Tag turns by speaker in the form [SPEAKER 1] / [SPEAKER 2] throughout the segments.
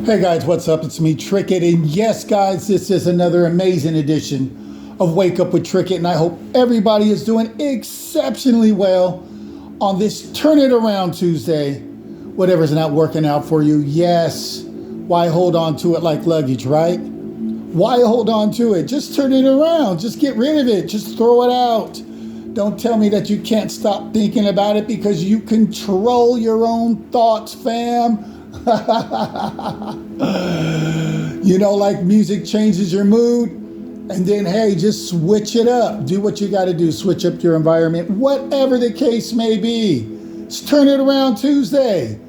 [SPEAKER 1] Hey guys, what's up? It's me, Trickett, and yes guys, this is another amazing edition of Wake Up with Trickett, and I hope everybody is doing exceptionally well on this Turn It Around Tuesday. Whatever's not working out for you, yes, why hold on to it like luggage, right? Why hold on to it? Just turn it around, just get rid of it, just throw it out. Don't tell me that you can't stop thinking about it because you control your own thoughts, fam. You know, like music changes your mood, and then hey, just switch it up. Do what you got to do. Switch up your environment, whatever the case may be. It's Turn It Around Tuesday.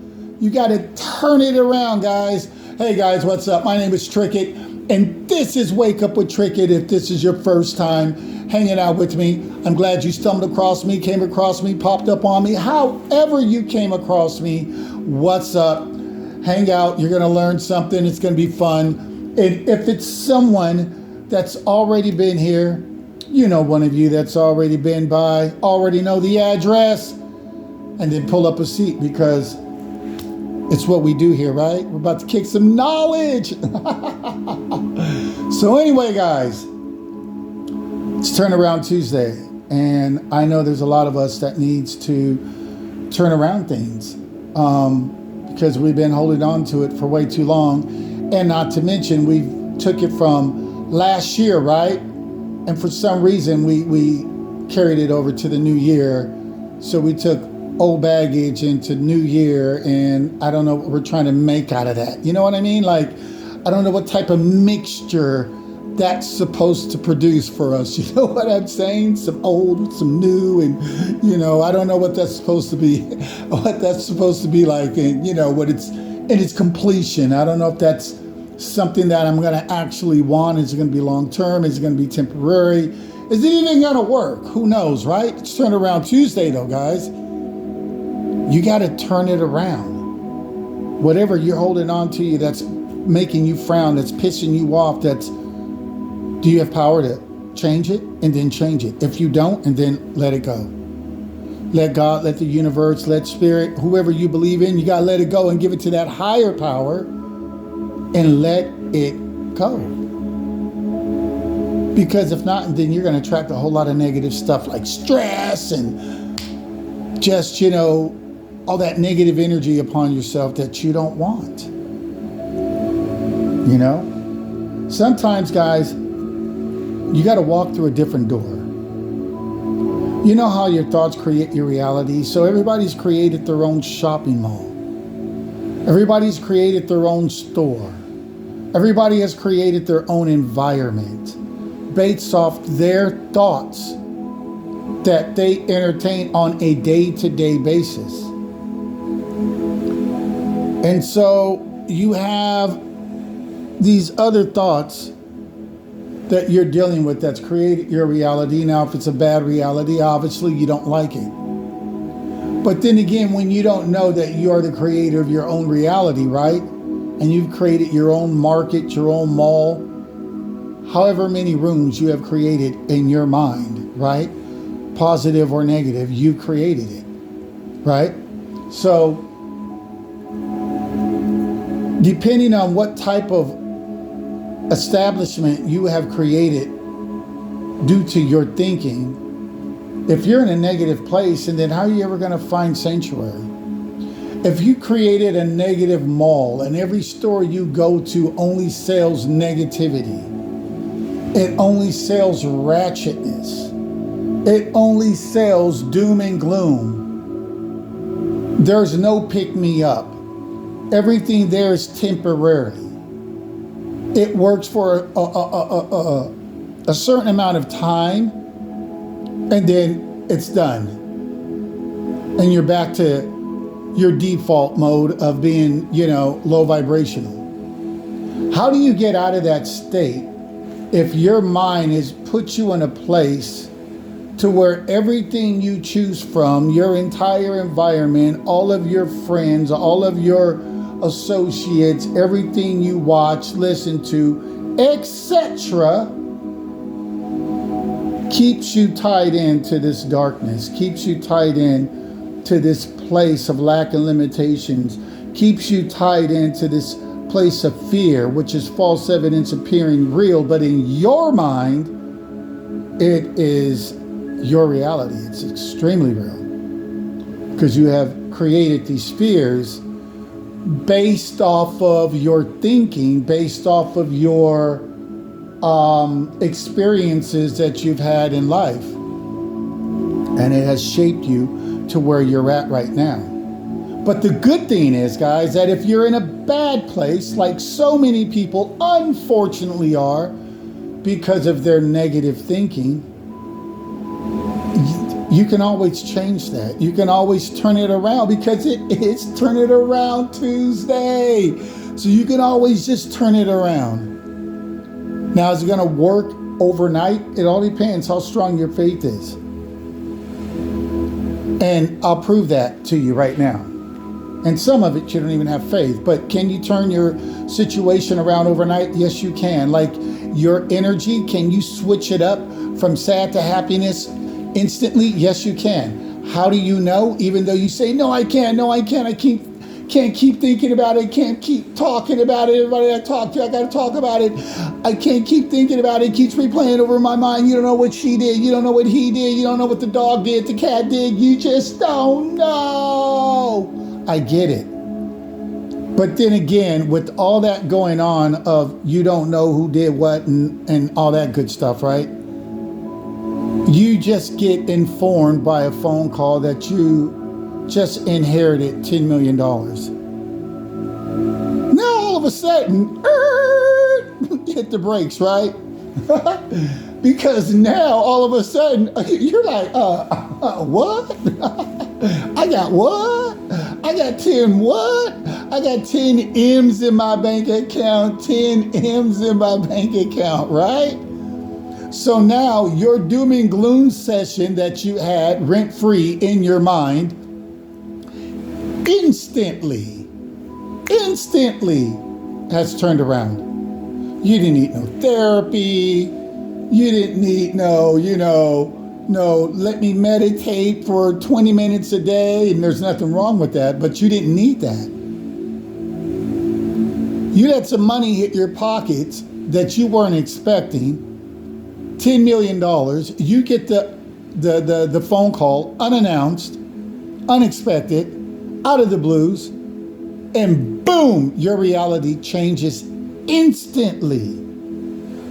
[SPEAKER 1] You got to turn it around, guys. Hey guys, what's up? My name is Trickett, and this is Wake Up with Trickett. If this is your first time hanging out with me, I'm glad you stumbled across me, came across me, popped up on me. However you came across me, what's up? Hang out, you're gonna learn something, it's gonna be fun. And if it's someone that's already been here, you know, one of you that's already been by, already know the address, and then pull up a seat because it's what we do here, right? We're about to kick some knowledge. So anyway, guys, it's Turn Around Tuesday, and I know there's a lot of us that needs to turn around things. Because we've been holding on to it for way too long. And not to mention, we took it from last year, right? And for some reason, we carried it over to the new year. So we took old baggage into new year, and I don't know what we're trying to make out of that. You know what I mean? Like, I don't know what type of mixture that's supposed to produce for us. You know what I'm saying? Some old with some new, and you know, I don't know what that's supposed to be, like, and you know, what it's in its completion. I don't know if that's something that I'm gonna actually want. Is it gonna be long term? Is it gonna be temporary? Is it even gonna work? Who knows, right? It's Turn Around Tuesday though, guys. You gotta turn it around. Whatever you're holding on to that's making you frown, that's pissing you off, do you have power to change it? And then change it. If you don't, and then let it go. Let God, let the universe, let spirit, whoever you believe in, you got to let it go and give it to that higher power and let it go. Because if not, then you're going to attract a whole lot of negative stuff like stress and just, you know, all that negative energy upon yourself that you don't want. You know? Sometimes, guys, you got to walk through a different door. You know how your thoughts create your reality? So everybody's created their own shopping mall. Everybody's created their own store. Everybody has created their own environment based off their thoughts that they entertain on a day-to-day basis. And so you have these other thoughts that you're dealing with that's created your reality. Now, if it's a bad reality, obviously you don't like it. But then again, when you don't know that you are the creator of your own reality, right? And you've created your own market, your own mall, however many rooms you have created in your mind, right? Positive or negative, you created it, right? So, depending on what type of establishment you have created due to your thinking, if you're in a negative place, and then how are you ever going to find sanctuary? If you created a negative mall and every store you go to only sells negativity, it only sells ratchetness, it only sells doom and gloom, there's no pick me up. Everything there is temporary. It works for a certain amount of time, and then it's done. And you're back to your default mode of being, you know, low vibrational. How do you get out of that state if your mind has put you in a place to where everything you choose from, your entire environment, all of your friends, all of your associates, everything you watch, listen to, etc., keeps you tied into this darkness, keeps you tied in to this place of lack and limitations, keeps you tied into this place of fear, which is false evidence appearing real, but in your mind, it is your reality. It's extremely real because you have created these fears based off of your thinking, based off of your experiences that you've had in life. And it has shaped you to where you're at right now. But the good thing is, guys, that if you're in a bad place, like so many people unfortunately are because of their negative thinking, you can always change that. You can always turn it around because it is Turn It Around Tuesday. So you can always just turn it around. Now, is it going to work overnight? It all depends how strong your faith is. And I'll prove that to you right now. And some of it, you don't even have faith. But can you turn your situation around overnight? Yes, you can. Like your energy, can you switch it up from sad to happiness instantly? Yes, you can. How do you know? Even though you say, no, I can't, I can't keep thinking about it, can't keep talking about it. Everybody I talk to, I got to talk about it. I can't keep thinking about it. It keeps replaying over in my mind. You don't know what she did. You don't know what he did. You don't know what the dog did, the cat did. You just don't know. I get it. But then again, with all that going on of you don't know who did what and all that good stuff, right? You just get informed by a phone call that you just inherited $10 million. Now all of a sudden, hit the brakes, right? Because now all of a sudden, you're like, what? I got what? I got 10 what? I got 10 M's in my bank account, 10 M's in my bank account, right? So now your doom and gloom session that you had rent-free in your mind instantly has turned around. You didn't need no therapy. You didn't need no, let me meditate for 20 minutes a day, and there's nothing wrong with that, but you didn't need that. You had some money hit your pockets that you weren't expecting, $10 million. You get the phone call unannounced, unexpected, out of the blues, and boom, your reality changes instantly.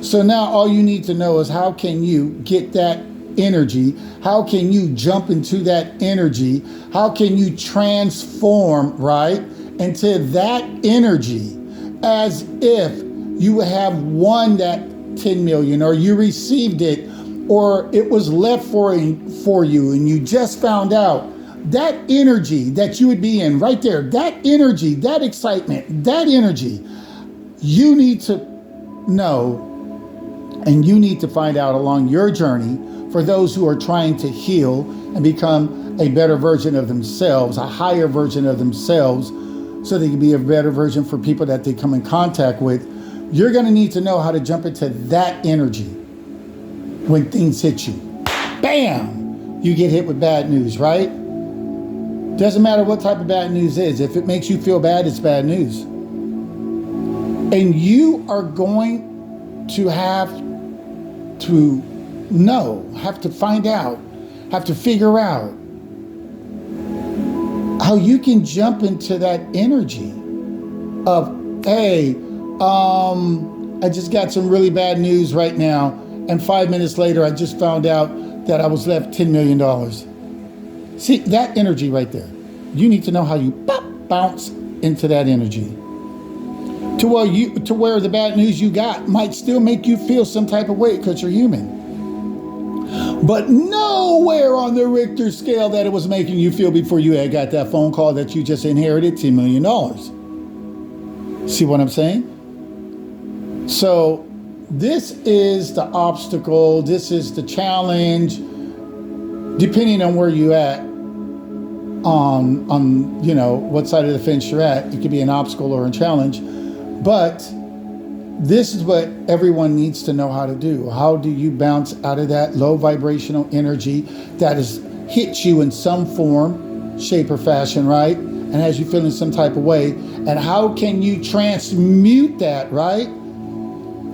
[SPEAKER 1] So now all you need to know is how can you get that energy? How can you jump into that energy? How can you transform, right, into that energy as if you have won that 10 million or you received it or it was left for you and you just found out? That energy that you would be in right there, that energy, that excitement, that energy, you need to know and you need to find out along your journey for those who are trying to heal and become a better version of themselves, a higher version of themselves, so they can be a better version for people that they come in contact with. You're going to need to know how to jump into that energy when things hit you. Bam! You get hit with bad news, right? Doesn't matter what type of bad news is. If it makes you feel bad, it's bad news. And you are going to have to know, have to find out, have to figure out how you can jump into that energy of, hey, I just got some really bad news right now. And 5 minutes later, I just found out that I was left $10 million. See, that energy right there. You need to know how you bounce into that energy. To where the bad news you got might still make you feel some type of way because you're human. But nowhere on the Richter scale that it was making you feel before you had got that phone call that you just inherited $10 million. See what I'm saying? So this is the obstacle. This is the challenge. Depending on where you at, on what side of the fence you're at, it could be an obstacle or a challenge. But this is what everyone needs to know how to do. How do you bounce out of that low vibrational energy that has hit you in some form, shape, or fashion, right? and has you feeling some type of way. And how can you transmute that, right,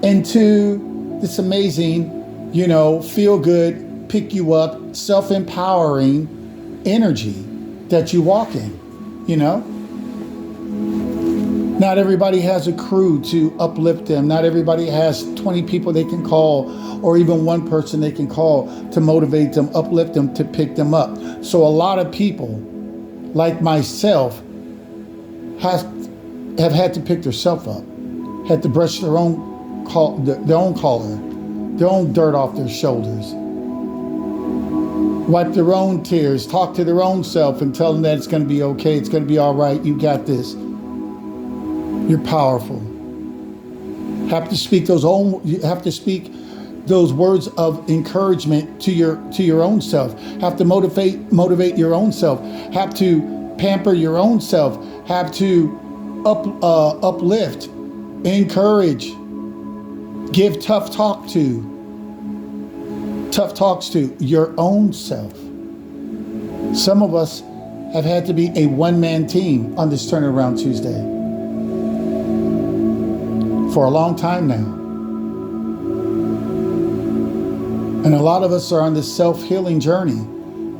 [SPEAKER 1] into this amazing, feel good, pick you up, self-empowering energy that you walk in, Not everybody has a crew to uplift them. Not everybody has 20 people they can call, or even one person they can call to motivate them, uplift them, to pick them up. So a lot of people, like myself, have had to pick themselves up, had to brush their own collar, their own dirt off their shoulders, wipe their own tears, talk to their own self and tell them that it's going to be okay, it's going to be all right, you got this. You're powerful. Have to speak those words of encouragement to your own self. Have to motivate your own self. Have to pamper your own self. Have to uplift, encourage, give tough talks to your own self. Some of us have had to be a one-man team on this Turnaround Tuesday for a long time now. And a lot of us are on this self-healing journey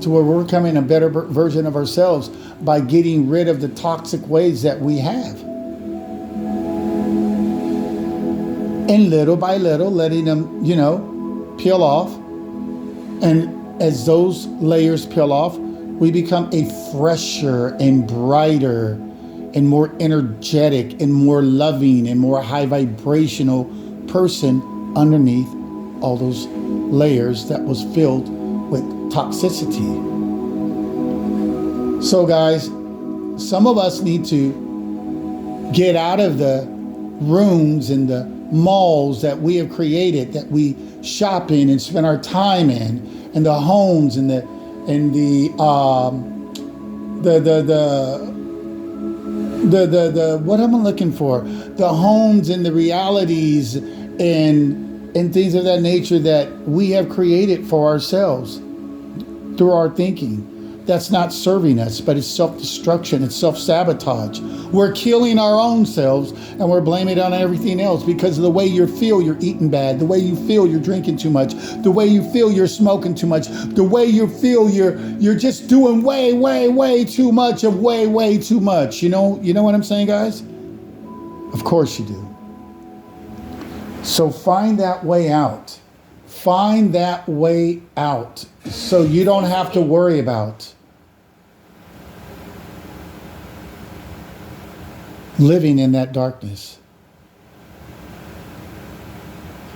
[SPEAKER 1] to where we're becoming a better version of ourselves by getting rid of the toxic ways that we have. And little by little, letting them, peel off. And as those layers peel off, we become a fresher and brighter and more energetic and more loving and more high vibrational person underneath all those layers that was filled with toxicity. So guys, some of us need to get out of the rooms and the malls that we have created, that we shop in and spend our time in, and the homes and the what am I looking for? The homes and the realities and things of that nature that we have created for ourselves through our thinking. That's not serving us, but it's self-destruction, it's self-sabotage. We're killing our own selves and we're blaming it on everything else because of the way you feel you're eating bad, the way you feel you're drinking too much, the way you feel you're smoking too much, the way you feel you're just doing way too much of way too much. You know what I'm saying, guys? Of course you do. So find that way out. Find that way out so you don't have to worry about living in that darkness.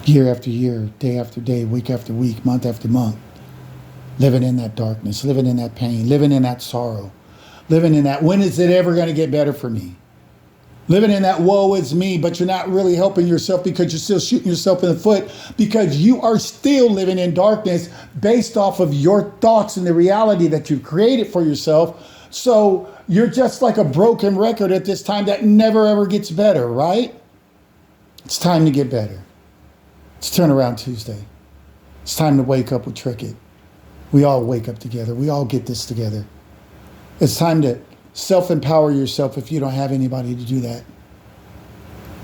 [SPEAKER 1] Year after year, day after day, week after week, month after month. Living in that darkness, living in that pain, living in that sorrow, living in that, when is it ever going to get better for me? Living in that woe is me, but you're not really helping yourself because you're still shooting yourself in the foot because you are still living in darkness based off of your thoughts and the reality that you've created for yourself. So you're just like a broken record at this time that never ever gets better, right? It's time to get better. It's Turnaround Tuesday. It's time to wake up with Trickett. We all wake up together. We all get this together. It's time to self-empower yourself if you don't have anybody to do that.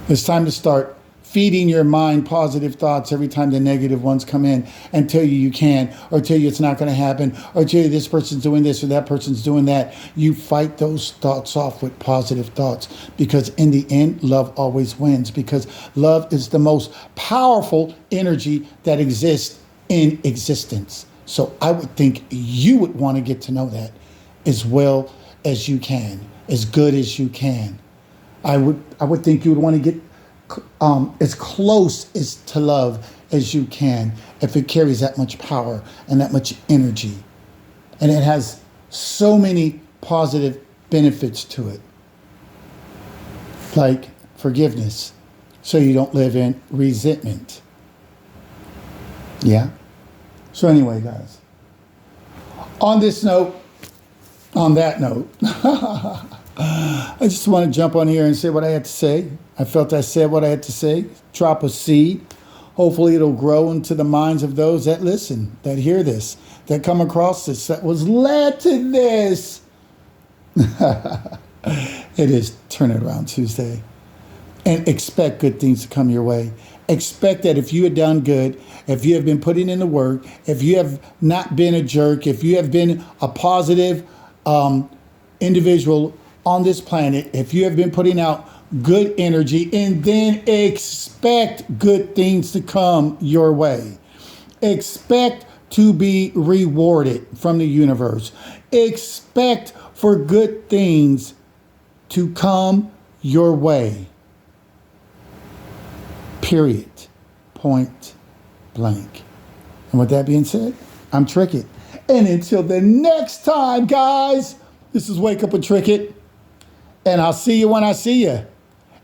[SPEAKER 1] It's time to start feeding your mind positive thoughts every time the negative ones come in and tell you can't, or tell you it's not going to happen, or tell you this person's doing this or that person's doing that. You fight those thoughts off with positive thoughts because in the end, love always wins because love is the most powerful energy that exists in existence. So I would think you would want to get to know that as well as you can, as good as you can. I would think you would want to get as close as to love as you can if it carries that much power and that much energy. And it has so many positive benefits to it. Like forgiveness, so you don't live in resentment. Yeah? So anyway, guys, on that note, I just want to jump on here and say what I had to say. I felt I said what I had to say. Drop a seed. Hopefully it'll grow into the minds of those that listen, that hear this, that come across this, that was led to this. It is Turn It Around Tuesday. And expect good things to come your way. Expect that if you have done good, if you have been putting in the work, if you have not been a jerk, if you have been a positive individual on this planet, if you have been putting out good energy, and then expect good things to come your way. Expect to be rewarded from the universe. Expect for good things to come your way. Period. Point blank. And with that being said, I'm Trickett. And until the next time, guys, this is Wake Up with Trickett. And I'll see you when I see you.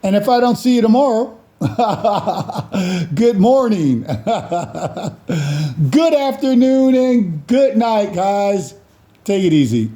[SPEAKER 1] And if I don't see you tomorrow, good morning, good afternoon, and good night, guys. Take it easy.